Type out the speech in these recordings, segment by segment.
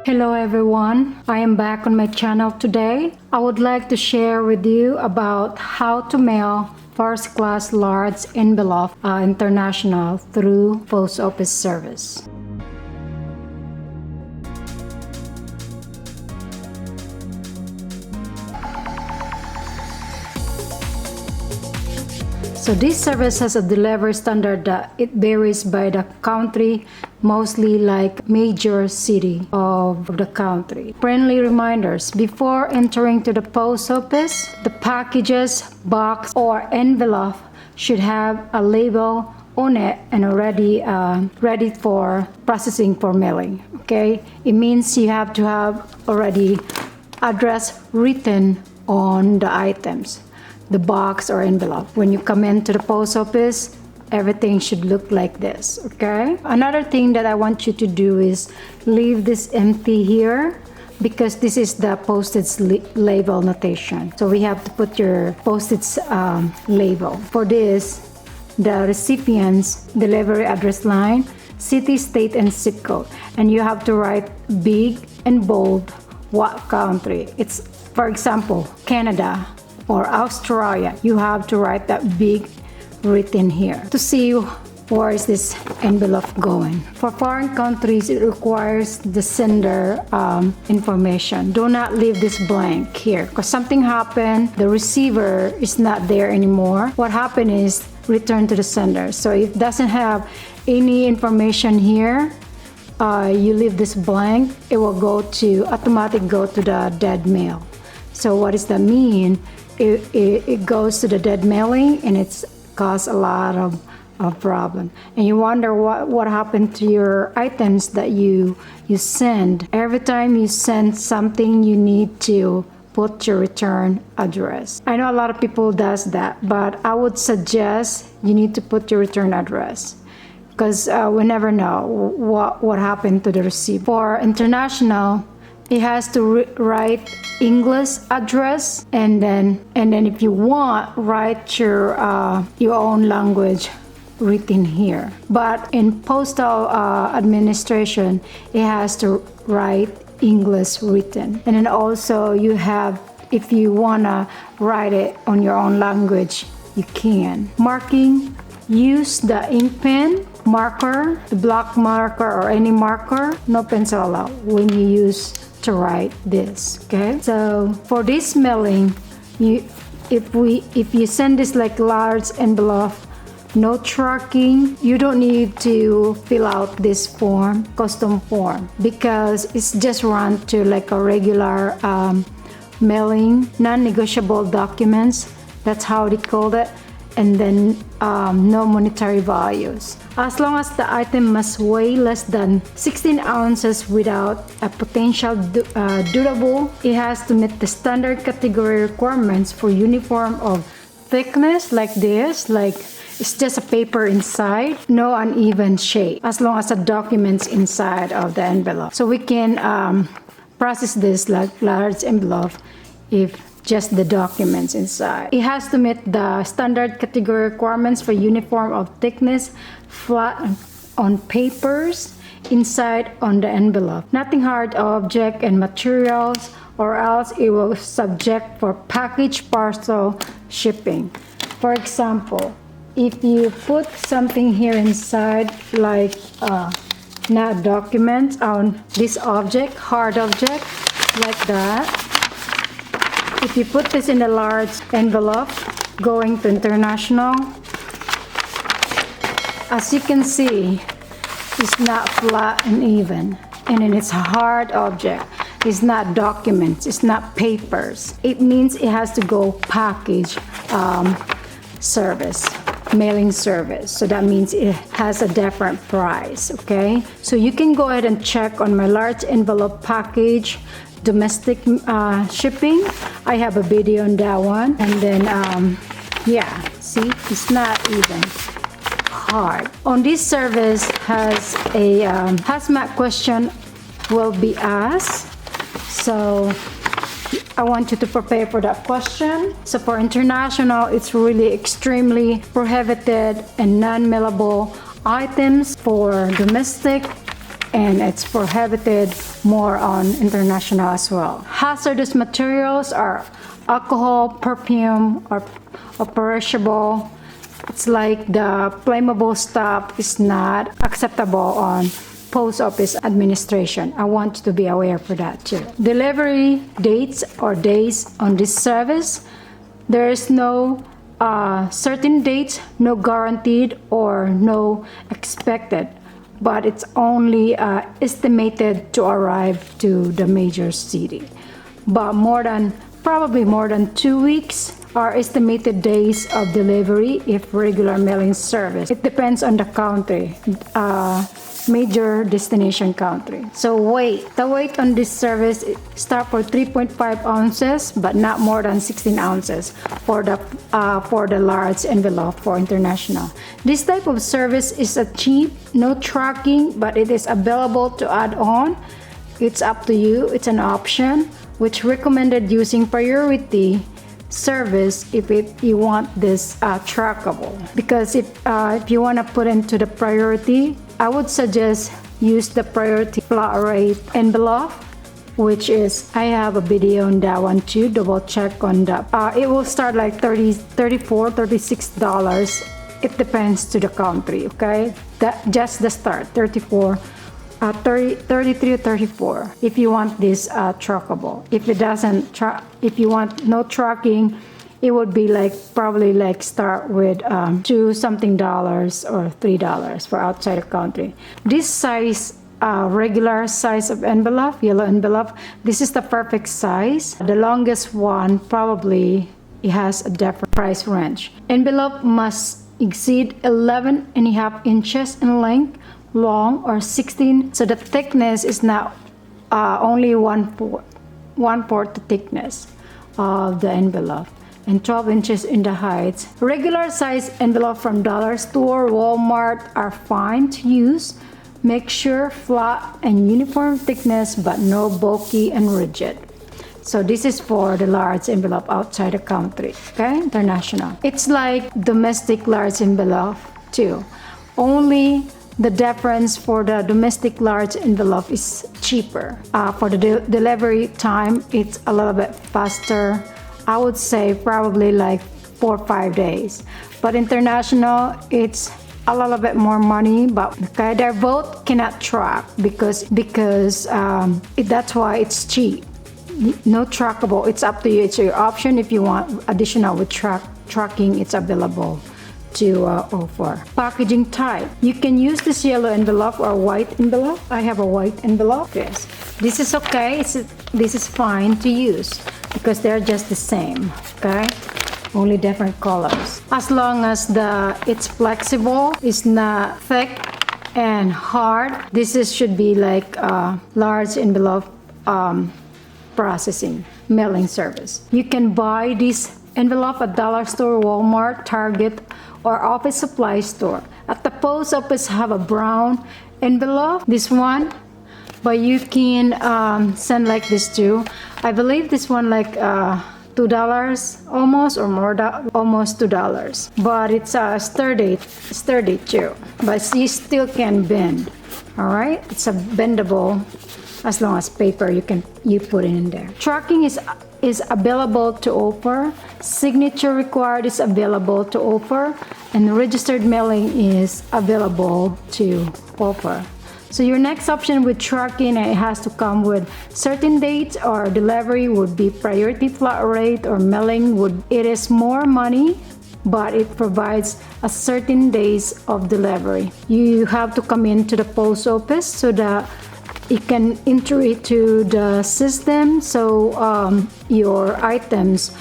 Hello everyone, I am back on my channel today. I would like to share with you about how to mail first class large envelope international through post office service. So this service has a delivery standard that it varies by the country, mostly like major city of the country. Friendly reminders: before entering to the post office, the packages, box or envelope should have a label on it and already ready for processing for mailing. Okay, it means you have to have already address written on the items, the box or envelope. When you come into the post office, everything should look like this, okay? Another thing that I want you to do is leave this empty here because this is the postage label notation. So we have to put your postage label. For this, the recipient's delivery address line, city, state, and zip code. And you have to write big and bold what country. It's, for example, Canada or Australia. You have to write that big written here to see where is this envelope going. For foreign countries, it requires the sender information. Do not leave this blank here because something happened, the receiver is not there anymore. What happened is return to the sender. So if it doesn't have any information here, you leave this blank, it will automatically go to the dead mail. So what does that mean? It goes to the dead mailing and it's caused a lot of problem. And you wonder what happened to your items that you send. Every time you send something, you need to put your return address. I know a lot of people does that, but I would suggest you need to put your return address because we never know what happened to the receipt. For international, it has to write English address and then if you want, write your own language written here. But in postal administration, it has to write English written. And then also you have, if you wanna write it on your own language, you can. Marking: use the ink pen, marker, the block marker or any marker, no pencil allowed when you use to write this. Okay, so for this mailing, if you send this like large envelope, no tracking, you don't need to fill out this form, custom form, because it's just run to like a regular mailing, non-negotiable documents. That's how they called it. And then no monetary values. As long as the item must weigh less than 16 ounces without a potential durable, it has to meet the standard category requirements for uniform of thickness like this, like it's just a paper inside, no uneven shape, as long as the documents inside of the envelope. So we can process this like large envelope if just the documents inside. It has to meet the standard category requirements for uniform of thickness, flat on papers, inside on the envelope. Nothing hard object and materials, or else it will subject for package parcel shipping. For example, if you put something here inside like not documents on this object, hard object, like that, if you put this in a large envelope going to international, as you can see, it's not flat and even. And then it's a hard object. It's not documents, it's not papers. It means it has to go package service, mailing service. So that means it has a different price, okay? So you can go ahead and check on my large envelope package domestic shipping. I have a video on that one. And then yeah, see, it's not even hard. On this service has a hazmat question will be asked, so I want you to prepare for that question. So for international, it's really extremely prohibited and non-mailable items. For domestic and it's prohibited more on international as well. Hazardous materials are alcohol, perfume, or perishable. It's like the flammable stuff is not acceptable on post office administration. I want you to be aware for that too. Delivery dates or days on this service. There is no certain dates, no guaranteed or no expected, but it's only estimated to arrive to the major city. But probably more than 2 weeks are estimated days of delivery if regular mailing service. It depends on the country, major destination country. So the weight on this service start for 3.5 ounces, but not more than 16 ounces for the large envelope for international. This type of service is a cheap, no tracking, but it is available to add on. It's up to you. It's an option, which recommended using priority service if you want this trackable. Because if you want to put into the priority, I would suggest use the priority flat rate envelope, which is, I have a video on that one too. Double check on that. It will start like $34, $36. It depends to the country, okay? That just the start, 33 or 34 if you want this trackable. If it doesn't if you want no tracking, it would be probably start with $2 something or $3 for outside the country. This size, regular size of envelope, yellow envelope, this is the perfect size. The longest one probably it has a different price range. Envelope must exceed 11.5 inches in length, long, or 16, so the thickness is not only one-fourth the thickness of the envelope, and 12 inches in the height. Regular size envelope from dollar store, Walmart are fine to use. Make sure flat and uniform thickness, but no bulky and rigid. So this is for the large envelope outside the country, okay? International. It's like domestic large envelope too. Only the difference for the domestic large envelope is cheaper. For the delivery time, it's a little bit faster. I would say probably 4 or 5 days. But international, it's a little bit more money, but okay, they both cannot track because that's why it's cheap. No trackable. It's up to you. It's your option. If you want additional with tracking, it's available to offer. Packaging type. You can use this yellow envelope or white envelope. I have a white envelope. Yes. This is okay. This is fine to use because they're just the same. Okay. Only different colors. As long as it's flexible, it's not thick and hard. Should be like a large envelope processing mailing service. You can buy this envelope at dollar store, Walmart, Target, or office supply store. At the post office have a brown envelope, this one, but you can send like this too. I believe this one $2 almost, or more, almost $2, but it's sturdy too, but you still can bend. All right, it's a bendable as long as paper you put it in there. Tracking is available to offer. Signature required is available to offer, and registered mailing is available to offer. So your next option with tracking, it has to come with certain dates, or delivery would be priority flat rate, or mailing it is more money, but it provides a certain days of delivery. You have to come into the post office so that you can enter it to the system, so your items,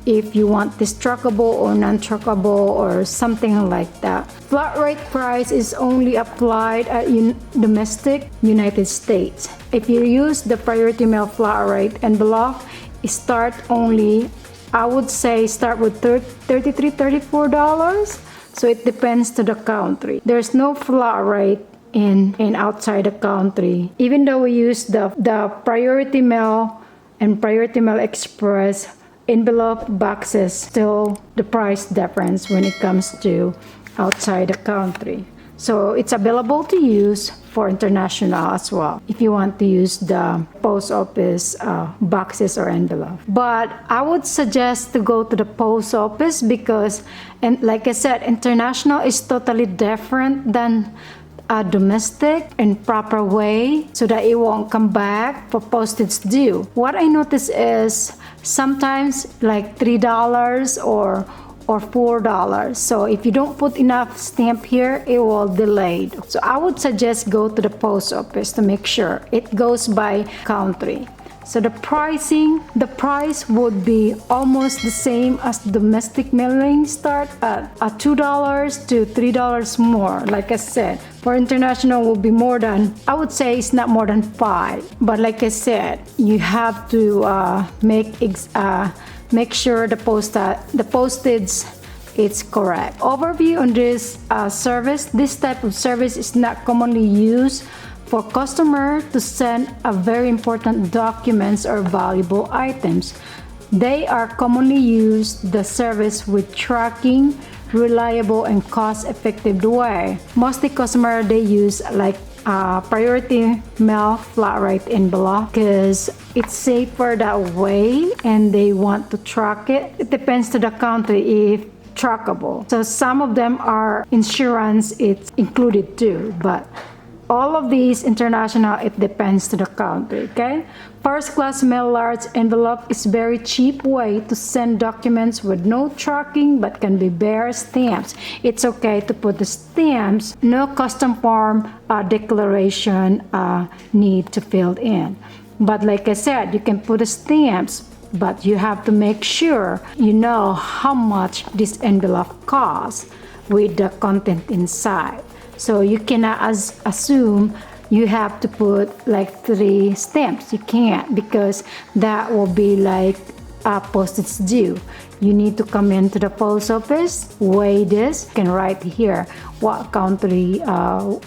if you want this trackable or non-trackable or something like that. Flat rate price is only applied at domestic United States. If you use the priority mail flat rate envelope, I would say start with $33, $34. So it depends to the country. There's no flat rate in outside the country. Even though we use the priority mail and priority mail express envelope boxes, still the price difference when it comes to outside the country. So it's available to use for international as well if you want to use the post office boxes or envelope. But I would suggest to go to the post office because, and like I said, international is totally different than domestic in proper way so that it won't come back for postage due. What I notice is sometimes like $3 or $4. So if you don't put enough stamp here, it will delay. So I would suggest go to the post office to make sure it goes by country. So the price would be almost the same as domestic mailing, start at $2 to $3 more. Like I said, for international will be more than, I would say it's not more than 5. But like I said, you have to make sure the postage is correct. Overview on this service. This type of service is not commonly used for customer to send a very important documents or valuable items. They are commonly used the service with tracking, reliable and cost-effective way. Mostly customer they use like priority mail flat rate envelope because it's safer that way and they want to track it. It depends to the country if trackable. So some of them are insurance, it's included too, but all of these international, it depends to the country, okay? First class mail large envelope is very cheap way to send documents with no tracking but can be bare stamps. It's okay to put the stamps, no custom form declaration need to fill in. But like I said, you can put the stamps, but you have to make sure you know how much this envelope costs with the content inside. So you cannot assume you have to put like 3 stamps. You can't because that will be like postage due. You need to come into the post office, weigh this, you can write here what country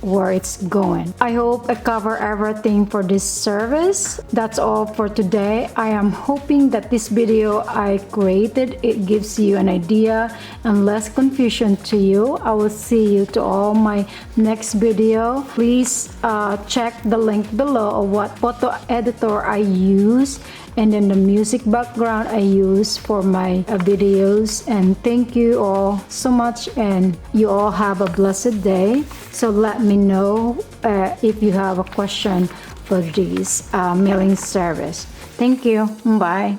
where it's going. I hope I cover everything for this service. That's all for today. I am hoping that this video I created, it gives you an idea and less confusion to you. I will see you to all my next video. Please check the link below of what photo editor I use and then the music background I use for my videos. And thank you all so much, and you all have a blessed day. So let me know if you have a question for this mailing service. Thank you. Bye.